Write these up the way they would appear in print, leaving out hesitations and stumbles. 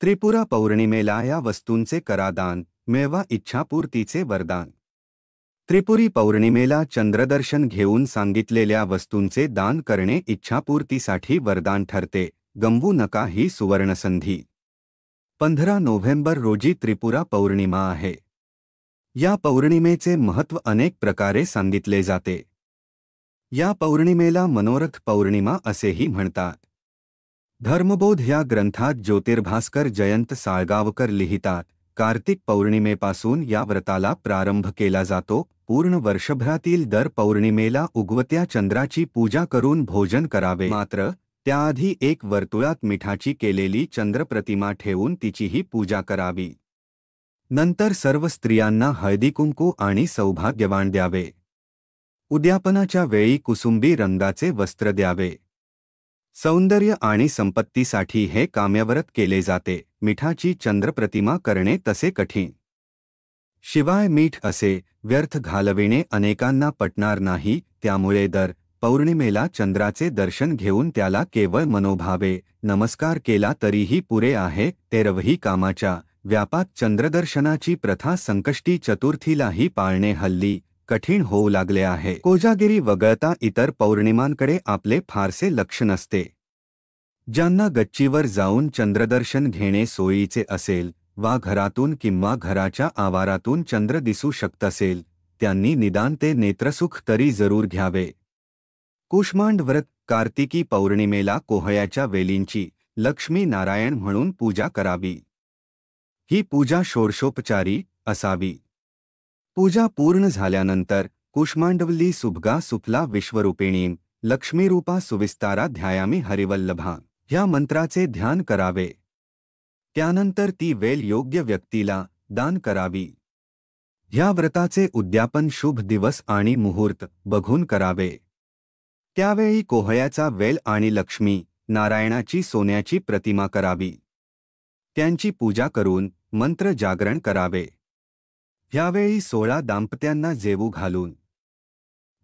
त्रिपुरा पौर्णिमेला या वस्तूंचे करा दान, मिळवा इच्छापूर्तीचे वरदान। त्रिपुरी पौर्णिमेला चंद्रदर्शन घेऊन सांगितलेल्या वस्तूंचे दान करणे इच्छापूर्तीसाठी वरदान ठरते। गमवू नका ही सुवर्णसंधी। 15 नोव्हेंबर रोजी त्रिपुरा पौर्णिमा आहे। या पौर्णिमेचे महत्त्व अनेक प्रकारे सांगितले जाते। या पौर्णिमेला मनोरथ पौर्णिमा असेही म्हणतात। धर्मबोध या ग्रंथात ज्योतिर्भास्कर जयंत साळगावकर लिहितात, कार्तिक पौर्णिमेपासून या व्रताला प्रारंभ केला जातो। पूर्ण वर्षभरातील दर पौर्णिमेला उगवत्या चंद्राची पूजा करून भोजन करावे, मात्र त्याआधी एक वर्तुळात मिठाची केलेली चंद्रप्रतिमा ठेवून तिचीही पूजा करावी। नंतर सर्व स्त्रियांना हळदीकुंकू आणि सौभाग्यवान द्यावे। उद्यापनाच्या वेळी कुसुंबी रंगाचे वस्त्र द्यावे। सौंदर्य आणि संपत्तीसाठी हे काम्यव्रत केले जाते। मिठाची चंद्रप्रतिमा करणे तसे कठीण। शिवाय मीठ असे व्यर्थ घालविणे अनेकांना पटणार नाही, त्यामुळे दर पौर्णिमेला चंद्राचे दर्शन घेऊन त्याला केवळ मनोभावे नमस्कार केला तरीही पुरे आहे। तेरवही कामाच्या व्यापात चंद्रदर्शनाची प्रथा संकष्टी चतुर्थीलाही पाळणे हल्ली कठीण होऊ लागले आहे। कोजागिरी वगळता इतर पौर्णिमांकडे आपले फारसे लक्ष नसते। ज्यांना गच्चीवर जाऊन चंद्रदर्शन घेणे सोयीचे असेल वा घरातून किंवा घराच्या आवारातून चंद्र दिसू शकत असेल, त्यांनी निदान ते नेत्रसुख तरी जरूर घ्यावे। कुष्मांड व्रत कार्तिकी पौर्णिमेला कोहळ्याच्या वेलींची लक्ष्मी नारायण म्हणून पूजा करावी। ही पूजा षोडशोपचारी असावी। पूजा पूर्ण झाल्यानंतर कुष्मांडवल्ली सुभगा सुफला विश्वरूपिणीं लक्ष्मीरूपा सुविस्तारा ध्यायामी हरिवल्लभा ह्या मंत्राचे ध्यान करावे। त्यानंतर ती वेल योग्य व्यक्तीला दान करावी। ह्या व्रताचे उद्यापन शुभ दिवस आणि मुहूर्त बघून करावे। त्यावेळी कोहळ्याचा वेल आणि लक्ष्मी नारायणाची सोन्याची प्रतिमा करावी। त्यांची पूजा करून मंत्र जागरण करावे। ह्यावेळी 16 दाम्पत्यांना जेवू घालून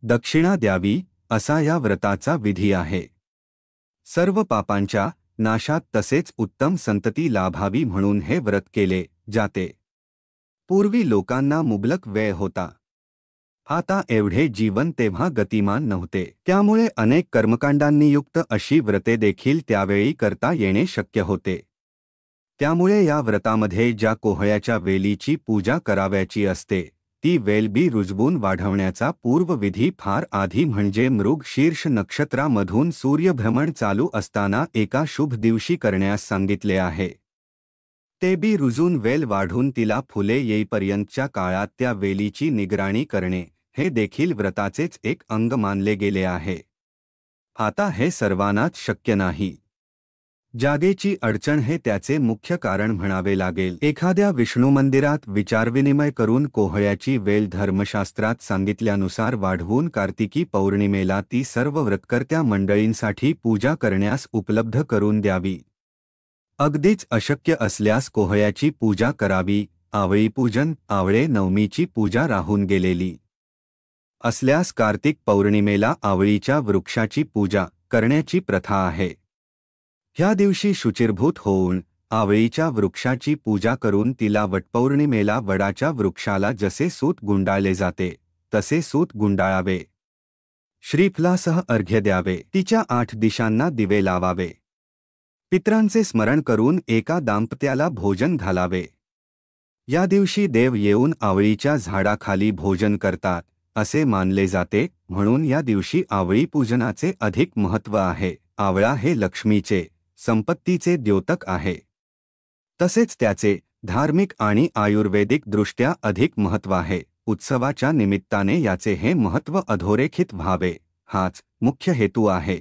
दक्षिणा द्यावी असा या व्रताचा विधी आहे। सर्व पापांच्या नाशात तसेच उत्तम संतती लाभावी म्हणून हे व्रत केले जाते। पूर्वी लोकांना मुबलक वेळ होता। आता एवढे जीवन तेव्हा गतिमान नव्हते, त्यामुळे अनेक कर्मकांडांनी युक्त अशी व्रते देखील त्यावेळी करता येणे शक्य होते। त्यामुळे या व्रतामध्ये ज्या कोहळ्याच्या वेलीची पूजा करावयाची असते ती वेलबी रुजवून वाढवण्याचा पूर्वविधी फार आधी म्हणजे मृग शीर्ष नक्षत्रामधून सूर्यभ्रमण चालू असताना एका शुभ दिवशी करण्यास सांगितले आहे। ते बी रुजून वेल वाढून तिला फुले येईपर्यंतच्या काळात त्या वेलीची निगराणी करणे हे देखील व्रताचेच एक अंग मानले गेले आहे। आता हे सर्वांनाच शक्य नाही। जागेची अडचण हे त्याचे मुख्य कारण म्हणावे लागेल। एखाद्या विष्णू मंदिरात विचारविनिमय करून कोहळ्याची वेल धर्मशास्त्रात सांगितल्यानुसार वाढवून कार्तिकी पौर्णिमेला ती सर्व व्रतकर्त्या मंडळींसाठी पूजा करण्यास उपलब्ध करून द्यावी। अगदीच अशक्य असल्यास कोहळ्याची पूजा करावी। आवळी पूजन आवळे नवमीची पूजा राहून गेलेली असल्यास कार्तिक पौर्णिमेला आवळीच्या वृक्षाची पूजा करण्याची प्रथा आहे। ह्या दिवशी शुचिर्भूत होऊन आवळीच्या वृक्षाची पूजा करून तिला वटपौर्णिमेला वडाच्या वृक्षाला जसे सूत गुंडाळले जाते तसे सूत गुंडाळावे। श्रीफलासह अर्घ्य द्यावे। तिच्या 8 दिशांना दिवे लावावे। पितरांचे स्मरण करून एका दाम्पत्याला भोजन घालावे। या दिवशी देव येऊन आवळीच्या झाडाखाली भोजन करतात असे मानले जाते, म्हणून या दिवशी आवळी पूजनाचे अधिक महत्त्व आहे। आवळा हे लक्ष्मीचे संपत्तीचे द्योतक आहे। तसेच त्याचे धार्मिक आणि आयुर्वेदिक दृष्ट्या अधिक महत्त्व आहे। उत्सवाच्या निमित्ताने याचे हे महत्त्व अधोरेखित व्हावे हाच मुख्य हेतू आहे।